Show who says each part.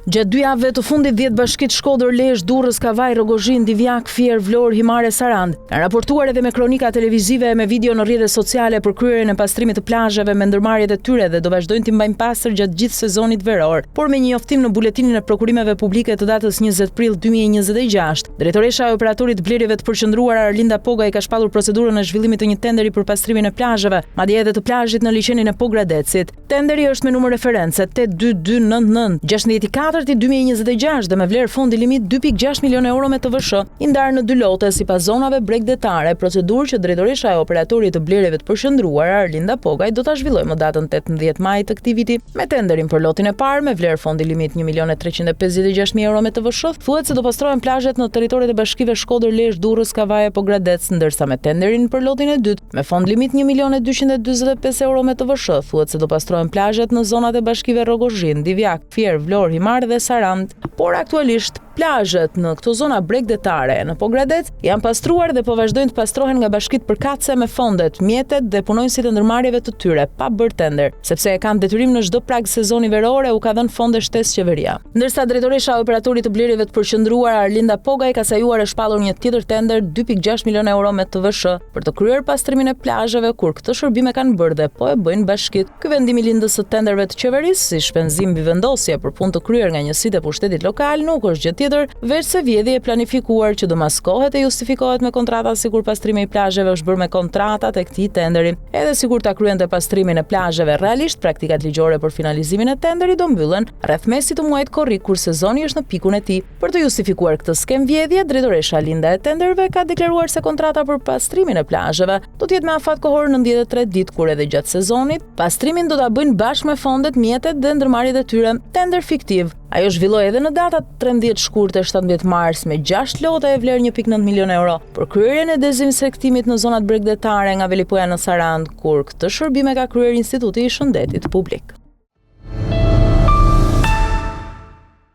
Speaker 1: Gjatë 2 javëve të fundit 10 bashkitë Shkodër, Lezhë, Durrës, Kavaj, Rogozhin, Divjak, Fier, Vlorë, Himare, Sarand kanë raportuar edhe me kronika televizive e me video në rrjetet sociale për kryerjen e pastrimit të plazheve me ndërmarrjet e tyre dhe do vazhdojnë t'i mbajnë pastër gjatë gjithë sezonit veror. Por me një njoftim në buletinin e prokurimeve publike të datës 20 prill 2026, drejtoresha e operatorit blerjeve të përqendruar Arlinda Poga i ka shpallur procedurën e zhvillimit të një tenderi për pastrimin e plazheve, madje edhe të plazhit në liçenin e Pogradecit. Tenderi është me numër reference 82299 64/2026 dhe me vlerë fondi limit 2.6 milion euro me TVSH, i ndarë në 2 lote sipas zonave bregdetare, procedurë që drejtoresha e operatorit të blerjeve të përqendruar Arlinda Pogaj do ta zhvillojë më datën 18 maj të këtij viti me tenderin për lotin e parë me vlerë fondi limit 1.356.000 euro me TVSH. Thuhet se do pastrohen plazhet në territoret e bashkive Shkodër, Lezhë, Durrës, Kavaj e Pogradec, ndërsa me tenderin për lotin e dytë me fond limit 1.245.000 euro me TVSH, thuhet se do pastrohen plazhet në zonat e bashkive Rogozhin, Divjak, Fier, Vlorë, Himare dhe Sarand, por aktualisht plazhet në këto zona bregdetare në Pogradec janë pastruar dhe po vazhdojnë të pastrohen nga bashkitë përkatëse me fondet, mjetet dhe punonjësit e ndërmarrjeve të tyre pa bërë tender, sepse e kanë detyrim në çdo prag sezoni veror e u ka dhënë fonde shtesë qeveria. Ndërsa drejtoresha e operatorit të blerjeve të përqendruar Arlinda Pogaj ka sajuar e shpallur një tjetër tender 2.6 milion euro me TVSH për të kryer pastrimin e plazheve kur këtë shërbime kanë bërë dhe po e bëjnë bashkitë. Ky vendim i lindës së tenderëve të qeverisë si shpenzim mbi vendosje për punë të kryer nga njësitë e pushtetit lokal nuk është gjë tjetër veç se vjedhje e planifikuar që do maskohet e justifikohet me kontrata sikur pastrimi i plazheve është bërë me kontratat e këtij tenderi. Edhe sikur ta kryente pastrimin e plazheve realisht, praktikat ligjore për finalizimin e tenderit do mbyllen rreth mesit të muajit korrik kur sezoni është në pikun e tij. Për të justifikuar këtë skem vjedhje, drejtoresha Linda e tenderëve ka deklaruar se kontrata për pastrimin e plazheve do të jetë me afat kohor 93 ditë, kur edhe gjatë sezonit pastrimin do ta bëjnë bashkë me fondet, mjetet dhe ndërmarrjet e tyre. Tender fiktiv. Ajo zhvilloi edhe në datat 13 shkurt e 17 mars me 6 lote e vlerë 1.9 milion euro për kryerjen e dezinsektimit në zonat bregdetare nga Velipoja në Sarand, kur këtë shërbime ka kryer Instituti i Shëndetit Publik.